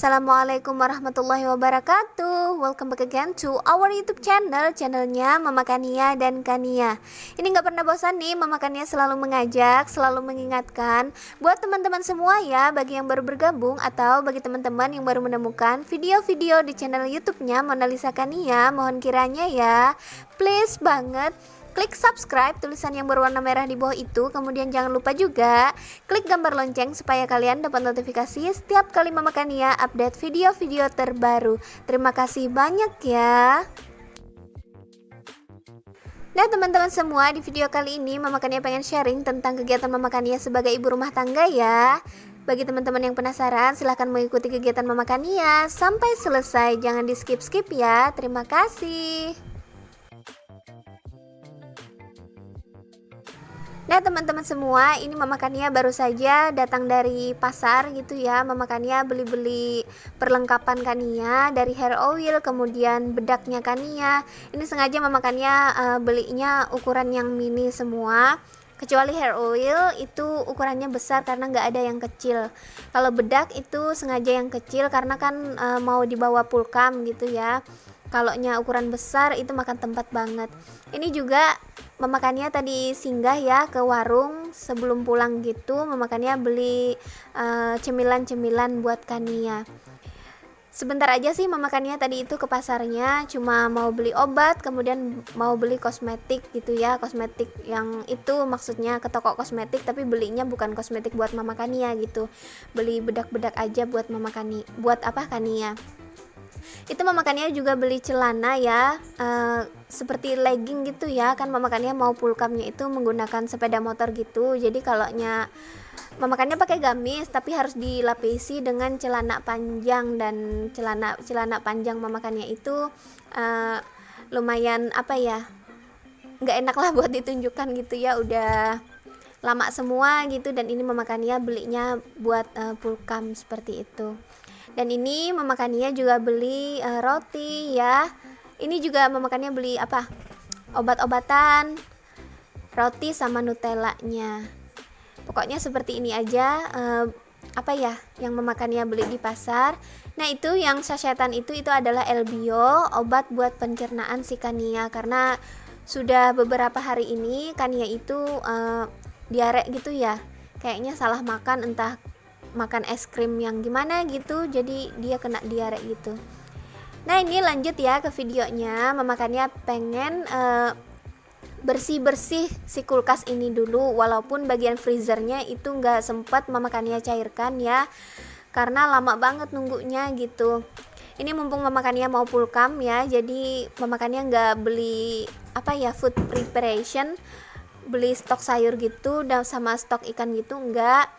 Assalamualaikum warahmatullahi wabarakatuh. Welcome back again to our YouTube channelnya Mama Kania dan Kania. Ini gak pernah bosan nih, Mama Kania selalu mengajak, selalu mengingatkan buat teman-teman semua ya, bagi yang baru bergabung atau bagi teman-teman yang baru menemukan video-video di channel YouTube-nya Mona Lisa Kania, mohon kiranya ya, please banget klik subscribe tulisan yang berwarna merah di bawah itu. Kemudian jangan lupa juga klik gambar lonceng supaya kalian dapat notifikasi setiap kali Mama Kania update video-video terbaru. Terima kasih banyak ya. Nah teman-teman semua, di video kali ini Mama Kania pengen sharing tentang kegiatan Mama Kania sebagai ibu rumah tangga ya. Bagi teman-teman yang penasaran, silahkan mengikuti kegiatan Mama Kania sampai selesai, jangan di skip-skip ya. Terima kasih. Nah teman-teman semua, ini Mama Kania baru saja datang dari pasar gitu ya. Mama Kania beli-beli perlengkapan Kania, dari hair oil, kemudian bedaknya Kania. Ini sengaja Mama Kania belinya ukuran yang mini semua. Kecuali hair oil itu ukurannya besar karena nggak ada yang kecil. Kalau bedak itu sengaja yang kecil karena kan mau dibawa pulkam gitu ya. Kalaunya ukuran besar itu makan tempat banget. Ini juga Mama Kania tadi singgah ya ke warung sebelum pulang gitu. Mama Kania beli cemilan-cemilan buat Kania. Sebentar aja sih Mama Kania tadi itu ke pasarnya, cuma mau beli obat, kemudian mau beli kosmetik gitu ya. Kosmetik yang itu maksudnya ke toko kosmetik, tapi belinya bukan kosmetik buat Mama Kania gitu. Beli bedak-bedak aja buat Mama Kania. Buat apa Kania? Itu Mama Kania juga beli celana ya, seperti legging gitu ya. Kan Mama Kania mau pulkamnya itu menggunakan sepeda motor gitu. Jadi kalaunya Mama Kania pakai gamis, tapi harus dilapisi dengan celana panjang. Dan celana panjang Mama Kania itu lumayan apa ya, nggak enak lah buat ditunjukkan gitu ya, udah lama semua gitu. Dan ini Mama Kania belinya buat pulkam seperti itu. Dan ini Mama Kania juga beli roti ya. Ini juga Mama Kania beli apa? Obat-obatan, roti sama Nutellanya. Pokoknya seperti ini aja apa ya yang Mama Kania beli di pasar. Nah itu yang sasetan itu adalah Elbio, obat buat pencernaan si Kania. Karena sudah beberapa hari ini Kania itu diare gitu ya. Kayaknya salah makan, entah makan es krim yang gimana gitu, jadi dia kena diare gitu. Nah ini lanjut ya ke videonya. Mama Kania pengen bersih-bersih si kulkas ini dulu, walaupun bagian freezernya itu nggak sempat Mama Kania cairkan ya, karena lama banget nunggunya gitu. Ini mumpung Mama Kania mau pulkam ya, jadi Mama Kania nggak beli apa ya, food preparation, beli stok sayur gitu dan sama stok ikan gitu, enggak.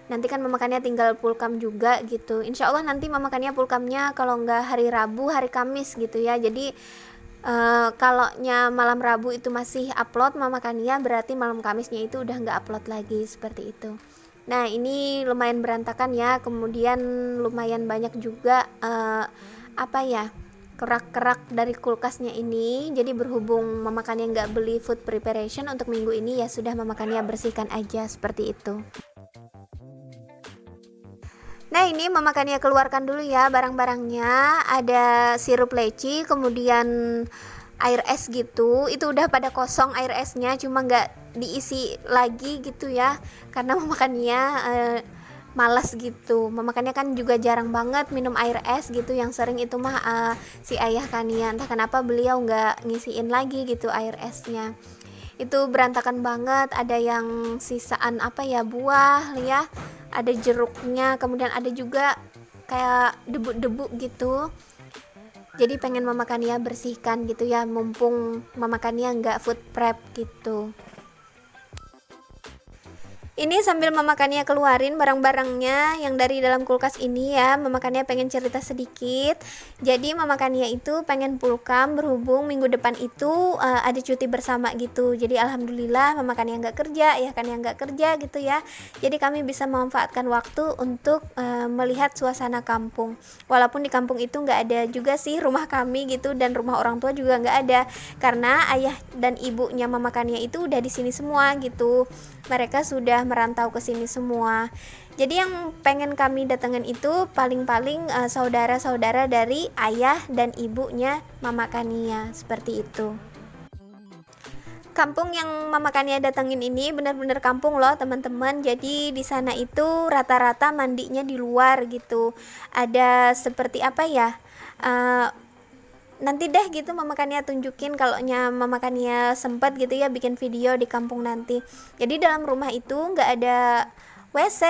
Nanti kan Mama Kania tinggal pulkam juga gitu. Insya Allah nanti Mama Kania pulkamnya kalau nggak hari Rabu, hari Kamis gitu ya. Jadi kalaunya malam Rabu itu masih upload Mama Kania, berarti malam Kamisnya itu udah nggak upload lagi, seperti itu. Nah ini lumayan berantakan ya. Kemudian lumayan banyak juga apa ya, kerak-kerak dari kulkasnya ini. Jadi berhubung Mama Kania nggak beli food preparation untuk minggu ini, ya sudah Mama Kania bersihkan aja seperti itu. Nah ini Mama Kania keluarkan dulu ya barang-barangnya. Ada sirup leci, kemudian air es gitu. Itu udah pada kosong air esnya, cuma nggak diisi lagi gitu ya, karena Mama Kania malas gitu. Mama Kania kan juga jarang banget minum air es gitu. Yang sering itu mah si ayah Kania. Entah kenapa beliau nggak ngisiin lagi gitu air esnya. Itu berantakan banget. Ada yang sisaan apa ya, buah ya, ada jeruknya, kemudian ada juga kayak debu-debu gitu. Jadi pengen Mama Kania bersihkan gitu ya, mumpung Mama Kania nggak food prep gitu. Ini sambil Mama Kania keluarin barang-barangnya yang dari dalam kulkas ini ya, Mama Kania pengen cerita sedikit. Jadi Mama Kania itu pengen pulkam berhubung minggu depan itu ada cuti bersama gitu. Jadi alhamdulillah Mama Kania nggak kerja, ya Kania nggak kerja gitu ya. Jadi kami bisa memanfaatkan waktu untuk melihat suasana kampung. Walaupun di kampung itu nggak ada juga sih rumah kami gitu, dan rumah orang tua juga nggak ada, karena ayah dan ibunya Mama Kania itu udah di sini semua gitu. Mereka sudah merantau ke sini semua. Jadi yang pengen kami datangin itu paling-paling saudara-saudara dari ayah dan ibunya Mama Kania, seperti itu. Kampung yang Mama Kania datangin ini benar-benar kampung loh teman-teman. Jadi di sana itu rata-rata mandinya di luar gitu. Ada seperti apa ya? Nanti deh gitu Mama Kania tunjukin kalau Mama Kania sempat gitu ya bikin video di kampung nanti. Jadi dalam rumah itu nggak ada WC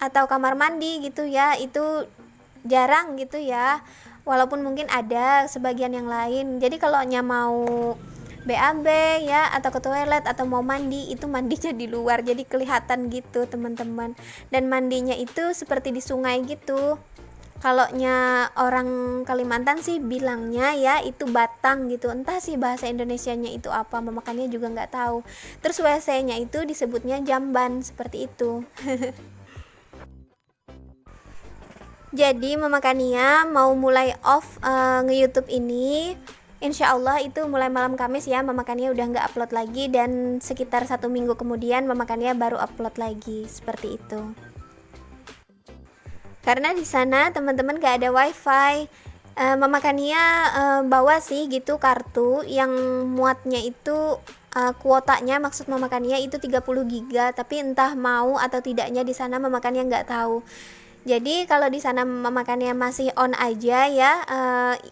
atau kamar mandi gitu ya, itu jarang gitu ya, walaupun mungkin ada sebagian yang lain. Jadi kalau mau BAB ya atau ke toilet atau mau mandi itu mandinya di luar, jadi kelihatan gitu teman-teman. Dan mandinya itu seperti di sungai gitu. Kalau orang Kalimantan sih bilangnya ya itu batang gitu, entah sih bahasa Indonesianya itu apa, makanya juga nggak tahu. Terus WC-nya itu disebutnya jamban, seperti itu. Jadi Mama Kania mau mulai off nge-YouTube ini, insya Allah itu mulai malam Kamis ya. Mama Kania udah nggak upload lagi, dan sekitar 1 minggu kemudian Mama Kania baru upload lagi, seperti itu. Karena di sana teman-teman gak ada wifi. Mama Kania bawa sih gitu kartu yang muatnya itu kuotanya, maksud Mama Kania itu 30 giga, tapi entah mau atau tidaknya di sana Mama Kania nggak tahu. Jadi kalau di sana Mama Kania masih on aja ya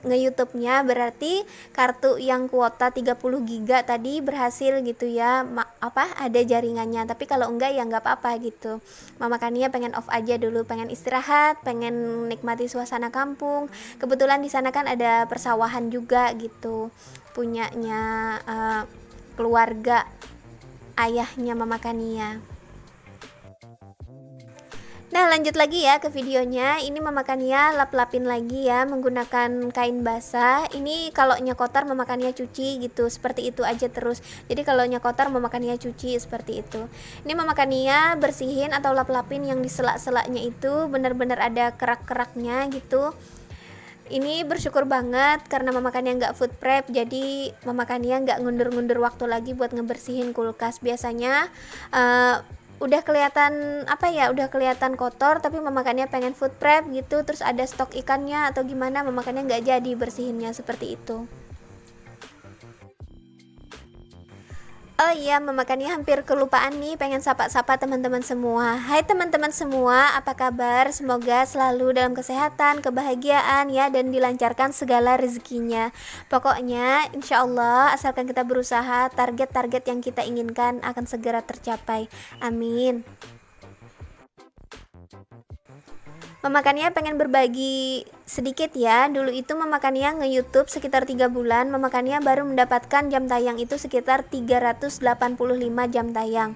nge-YouTube-nya, berarti kartu yang kuota 30 giga tadi berhasil gitu ya, ada jaringannya. Tapi kalau enggak ya nggak apa-apa gitu. Mama Kania pengen off aja dulu, pengen istirahat, pengen nikmati suasana kampung. Kebetulan di sana kan ada persawahan juga gitu, punyanya keluarga ayahnya Mama Kania. Nah lanjut lagi ya ke videonya. Ini Mama Kania lap-lapin lagi ya menggunakan kain basah. Ini kalau kotor Mama Kania cuci gitu, seperti itu aja terus. Jadi kalau kotor Mama Kania cuci, seperti itu. Ini Mama Kania bersihin atau lap-lapin yang di selak-selaknya itu, benar-benar ada kerak-keraknya gitu. Ini bersyukur banget karena Mama Kania nggak food prep, jadi Mama Kania nggak ngundur-ngundur waktu lagi buat ngebersihin kulkas. Biasanya udah kelihatan kotor, tapi Mama Kania pengen food prep gitu, terus ada stok ikannya atau gimana, Mama Kania nggak jadi bersihinnya, seperti itu. Oh iya, Mama Kania hampir kelupaan nih, pengen sapa-sapa teman-teman semua. Hai teman-teman semua, apa kabar? Semoga selalu dalam kesehatan, kebahagiaan ya, dan dilancarkan segala rezekinya. Pokoknya insya Allah asalkan kita berusaha, target-target yang kita inginkan akan segera tercapai. Amin. Mama Kania pengen berbagi sedikit ya. Dulu itu Mama Kania nge-YouTube sekitar 3 bulan. Mama Kania baru mendapatkan jam tayang itu sekitar 385 jam tayang.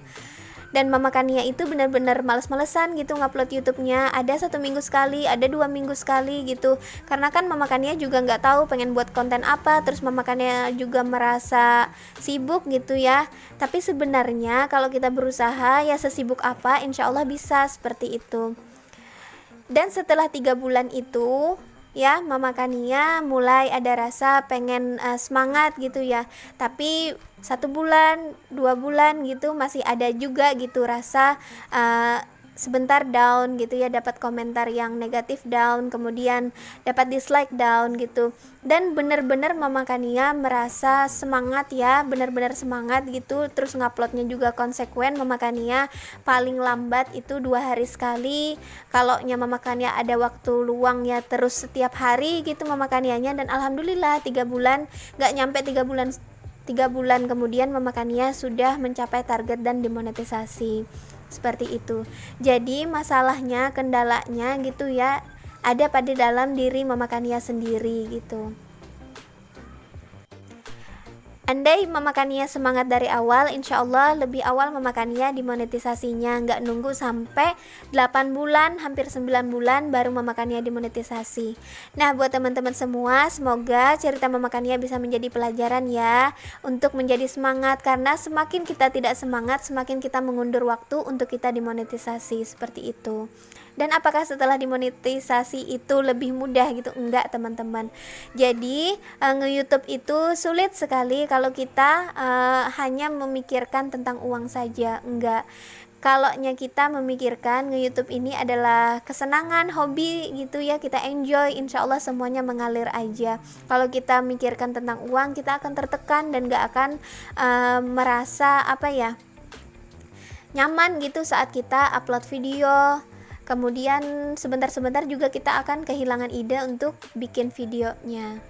Dan Mama Kania itu benar-benar males-malesan gitu ngupload YouTube-nya. Ada 1 minggu sekali, ada 2 minggu sekali gitu. Karena kan Mama Kania juga nggak tahu pengen buat konten apa. Terus Mama Kania juga merasa sibuk gitu ya. Tapi sebenarnya kalau kita berusaha ya sesibuk apa, insya Allah bisa, seperti itu. Dan setelah 3 bulan itu ya Mama Kania mulai ada rasa pengen semangat gitu ya. Tapi 1 bulan, 2 bulan gitu masih ada juga gitu rasa sebentar down gitu ya, dapat komentar yang negatif down, kemudian dapat dislike down gitu. Dan bener-bener Mama Kania merasa semangat ya, bener-bener semangat gitu. Terus nguploadnya juga konsekuen. Mama Kania paling lambat itu 2 hari sekali. Kalau Mama Kania ada waktu luang ya terus setiap hari gitu Mama Kanianya. Dan alhamdulillah 3 bulan, gak nyampe 3 bulan kemudian Mama Kania sudah mencapai target dan dimonetisasi, seperti itu. Jadi masalahnya, kendalanya gitu ya, ada pada dalam diri Mama Kania sendiri gitu. Andai Mama Kania semangat dari awal, insya Allah lebih awal Mama Kania dimonetisasinya, nggak nunggu sampai 8 bulan, hampir 9 bulan baru Mama Kania dimonetisasi. Nah buat teman-teman semua, semoga cerita Mama Kania bisa menjadi pelajaran ya, untuk menjadi semangat. Karena semakin kita tidak semangat, semakin kita mengundur waktu untuk kita dimonetisasi, seperti itu. Dan apakah setelah dimonetisasi itu lebih mudah gitu? Enggak teman-teman. Jadi nge-YouTube itu sulit sekali kalau kita hanya memikirkan tentang uang saja. Enggak. kalaunya kita memikirkan nge-YouTube ini adalah kesenangan, hobi gitu ya, kita enjoy, insya Allah semuanya mengalir aja. Kalau kita mikirkan tentang uang, kita akan tertekan dan gak akan merasa nyaman gitu saat kita upload video. Kemudian sebentar-sebentar juga kita akan kehilangan ide untuk bikin videonya.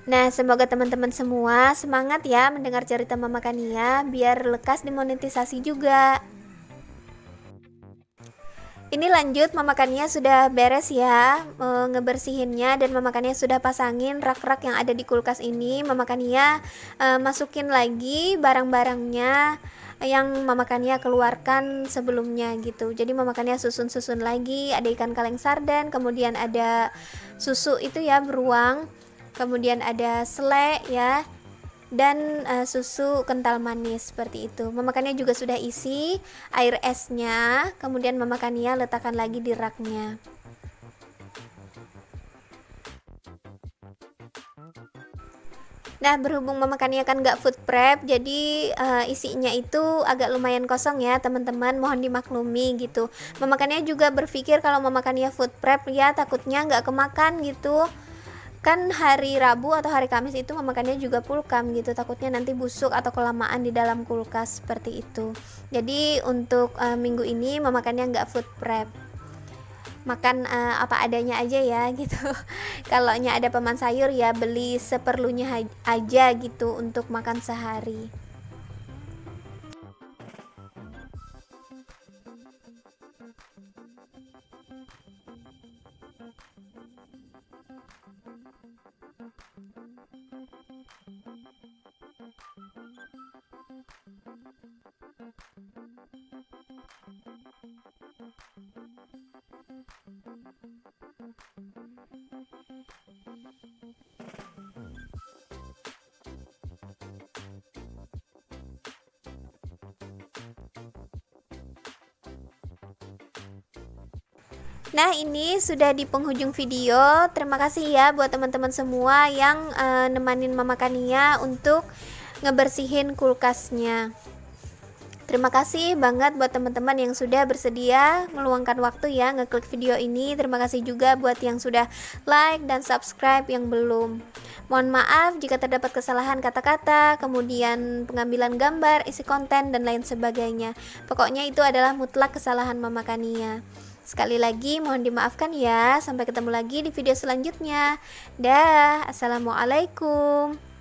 Nah, semoga teman-teman semua semangat ya mendengar cerita Mama Kania biar lekas dimonetisasi juga. Ini lanjut, Mama Kania sudah beres ya ngebersihinnya, dan Mama Kania sudah pasangin rak-rak yang ada di kulkas ini. Mama Kania masukin lagi barang-barangnya yang Mama Kania keluarkan sebelumnya gitu. Jadi Mama Kania susun-susun lagi, ada ikan kaleng sarden, kemudian ada susu itu ya beruang, kemudian ada selai ya, dan susu kental manis seperti itu. Mama Kania juga sudah isi air esnya, kemudian Mama Kania letakkan lagi di raknya. Nah, berhubung Mama Kania kan nggak food prep, jadi isinya itu agak lumayan kosong ya teman-teman, mohon dimaklumi gitu. Mama Kania juga berpikir kalau Mama Kania food prep ya takutnya nggak kemakan gitu. Kan hari Rabu atau hari Kamis itu Mama Kania juga pulkam gitu, takutnya nanti busuk atau kelamaan di dalam kulkas seperti itu. Jadi untuk minggu ini Mama Kania nggak food prep, makan apa adanya aja ya gitu. Kalaunya ada paman sayur ya beli seperlunya aja gitu untuk makan sehari. Nah, ini sudah di penghujung video. Terima kasih ya buat teman-teman semua yang nemanin Mama Kania untuk ngebersihin kulkasnya. Terima kasih banget buat teman-teman yang sudah bersedia meluangkan waktu ya ngeklik video ini. Terima kasih juga buat yang sudah like dan subscribe yang belum. Mohon maaf jika terdapat kesalahan kata-kata, kemudian pengambilan gambar, isi konten, dan lain sebagainya. Pokoknya itu adalah mutlak kesalahan Mama Kania. Sekali lagi mohon dimaafkan ya. Sampai ketemu lagi di video selanjutnya. Dah, assalamualaikum.